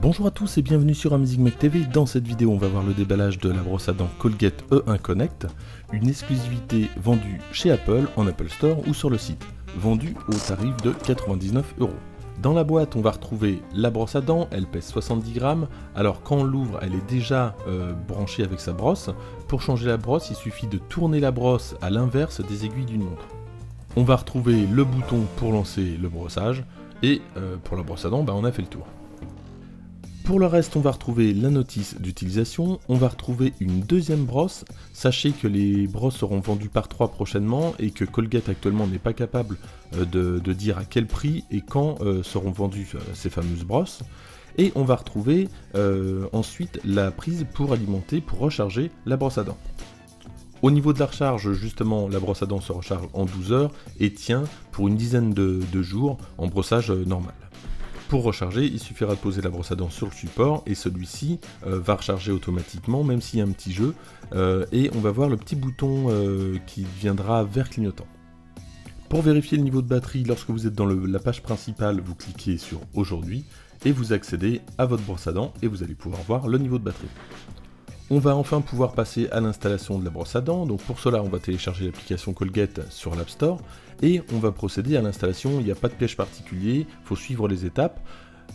Bonjour à tous et bienvenue sur Amazing Mech TV. Dans cette vidéo, on va voir le déballage de la brosse à dents Colgate E1 Connect, une exclusivité vendue chez Apple, en Apple Store ou sur le site, vendue au tarif de 99 €. Dans la boîte, on va retrouver la brosse à dents, elle pèse 70 grammes, alors quand on l'ouvre, elle est déjà branchée avec sa brosse. Pour changer la brosse, il suffit de tourner la brosse à l'inverse des aiguilles d'une montre. On va retrouver le bouton pour lancer le brossage, et pour la brosse à dents, on a fait le tour. Pour le reste, on va retrouver la notice d'utilisation, on va retrouver une deuxième brosse. Sachez que les brosses seront vendues par 3 prochainement et que Colgate actuellement n'est pas capable de dire à quel prix et quand seront vendues ces fameuses brosses. Et on va retrouver ensuite la prise pour alimenter, pour recharger la brosse à dents. Au niveau de la recharge, justement, la brosse à dents se recharge en 12 heures et tient pour une dizaine de jours en brossage normal. Pour recharger, il suffira de poser la brosse à dents sur le support et celui-ci va recharger automatiquement, même s'il y a un petit jeu, et on va voir le petit bouton qui viendra vert clignotant. Pour vérifier le niveau de batterie, lorsque vous êtes dans la page principale, vous cliquez sur Aujourd'hui et vous accédez à votre brosse à dents et vous allez pouvoir voir le niveau de batterie. On va enfin pouvoir passer à l'installation de la brosse à dents, donc pour cela on va télécharger l'application Colgate sur l'App Store et on va procéder à l'installation. Il n'y a pas de piège particulier, il faut suivre les étapes.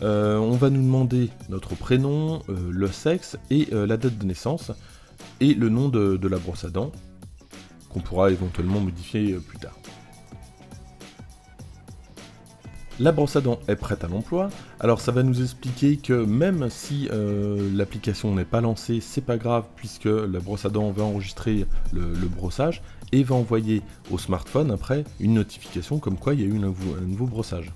On va nous demander notre prénom, le sexe et la date de naissance et le nom de la brosse à dents qu'on pourra éventuellement modifier plus tard. La brosse à dents est prête à l'emploi, alors ça va nous expliquer que même si l'application n'est pas lancée, c'est pas grave puisque la brosse à dents va enregistrer le brossage et va envoyer au smartphone après une notification comme quoi il y a eu un nouveau brossage.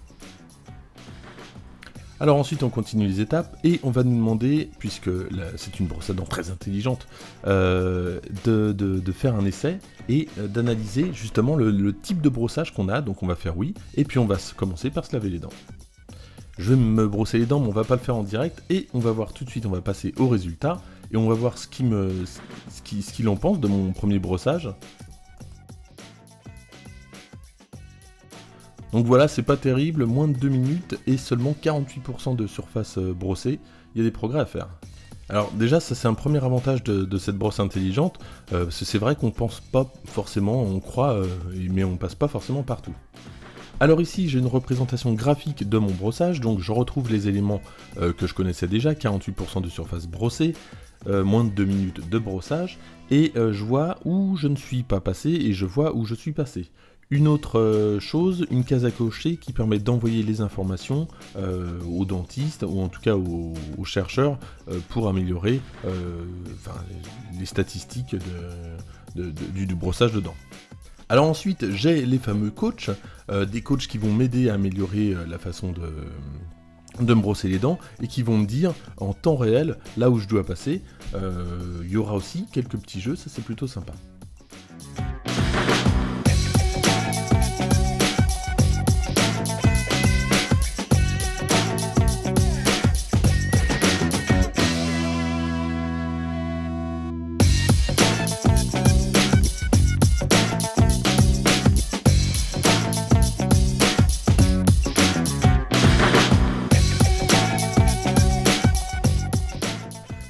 Alors ensuite on continue les étapes et on va nous demander, puisque c'est une brosse à dents très intelligente, de faire un essai et d'analyser justement le type de brossage qu'on a. Donc on va faire oui, et puis on va commencer par se laver les dents. Je vais me brosser les dents, mais on va pas le faire en direct, et on va voir tout de suite, on va passer au résultat, et on va voir ce qu'il en pense de mon premier brossage. Donc voilà, c'est pas terrible, moins de 2 minutes et seulement 48% de surface brossée, il y a des progrès à faire. Alors déjà, ça c'est un premier avantage de cette brosse intelligente, c'est vrai qu'on pense pas forcément, on croit, mais on passe pas forcément partout. Alors ici, j'ai une représentation graphique de mon brossage, donc je retrouve les éléments que je connaissais déjà, 48% de surface brossée, moins de 2 minutes de brossage, et je vois où je ne suis pas passé et je vois où je suis passé. Une autre chose, une case à cocher qui permet d'envoyer les informations aux dentistes ou en tout cas aux chercheurs pour améliorer les statistiques du brossage de dents. Alors ensuite, j'ai les fameux coachs, des coachs qui vont m'aider à améliorer la façon de me brosser les dents et qui vont me dire en temps réel là où je dois passer. Il y aura aussi quelques petits jeux, ça c'est plutôt sympa.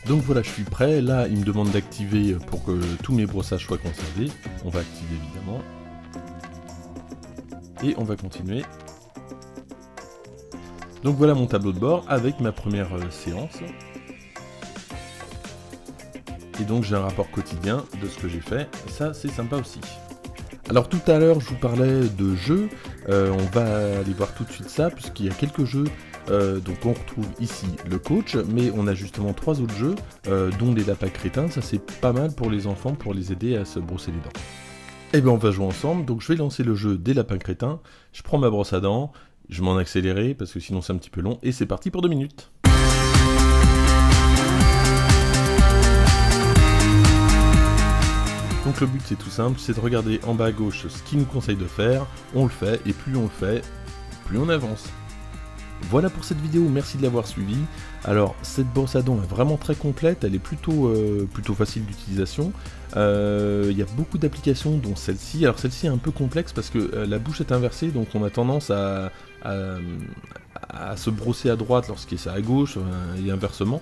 Donc voilà, je suis prêt, là il me demande d'activer pour que tous mes brossages soient conservés. On va activer évidemment. Et on va continuer. Donc voilà mon tableau de bord avec ma première séance. Et donc j'ai un rapport quotidien de ce que j'ai fait, ça c'est sympa aussi. Alors tout à l'heure je vous parlais de jeux, on va aller voir tout de suite ça puisqu'il y a quelques jeux. Donc on retrouve ici le coach, mais on a justement 3 autres jeux, dont les lapins crétins. Ça c'est pas mal pour les enfants, pour les aider à se brosser les dents. Et bien on va jouer ensemble, donc je vais lancer le jeu des lapins crétins, je prends ma brosse à dents, je m'en accélérer parce que sinon c'est un petit peu long, et c'est parti pour 2 minutes. Donc le but c'est tout simple, c'est de regarder en bas à gauche ce qu'il nous conseille de faire, on le fait, et plus on le fait, plus on avance. Voilà pour cette vidéo, merci de l'avoir suivi. Alors cette brosse à dents est vraiment très complète, elle est plutôt facile d'utilisation. Il y a beaucoup d'applications dont celle-ci. Alors celle-ci est un peu complexe parce que la bouche est inversée, donc on a tendance à à se brosser à droite lorsqu'il est à gauche, et inversement.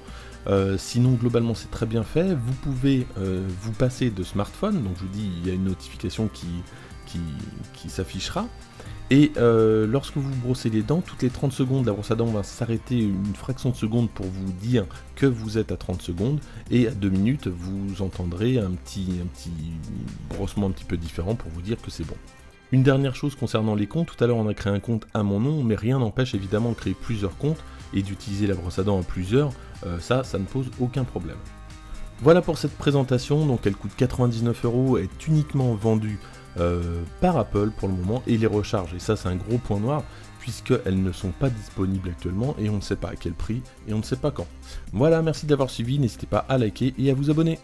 Sinon, globalement, c'est très bien fait. Vous pouvez vous passer de smartphone, donc je vous dis, il y a une notification qui s'affichera. Et lorsque vous brossez les dents, toutes les 30 secondes, la brosse à dents va s'arrêter une fraction de seconde pour vous dire que vous êtes à 30 secondes, et à 2 minutes, vous entendrez un petit brossement un petit peu différent pour vous dire que c'est bon. Une dernière chose concernant les comptes, tout à l'heure on a créé un compte à mon nom, mais rien n'empêche évidemment de créer plusieurs comptes et d'utiliser la brosse à dents à plusieurs, ça ne pose aucun problème. Voilà pour cette présentation, donc elle coûte 99 €, est uniquement vendue par Apple pour le moment, et les recharges, et ça c'est un gros point noir, puisqu'elles ne sont pas disponibles actuellement, et on ne sait pas à quel prix, et on ne sait pas quand. Voilà, merci d'avoir suivi, n'hésitez pas à liker et à vous abonner.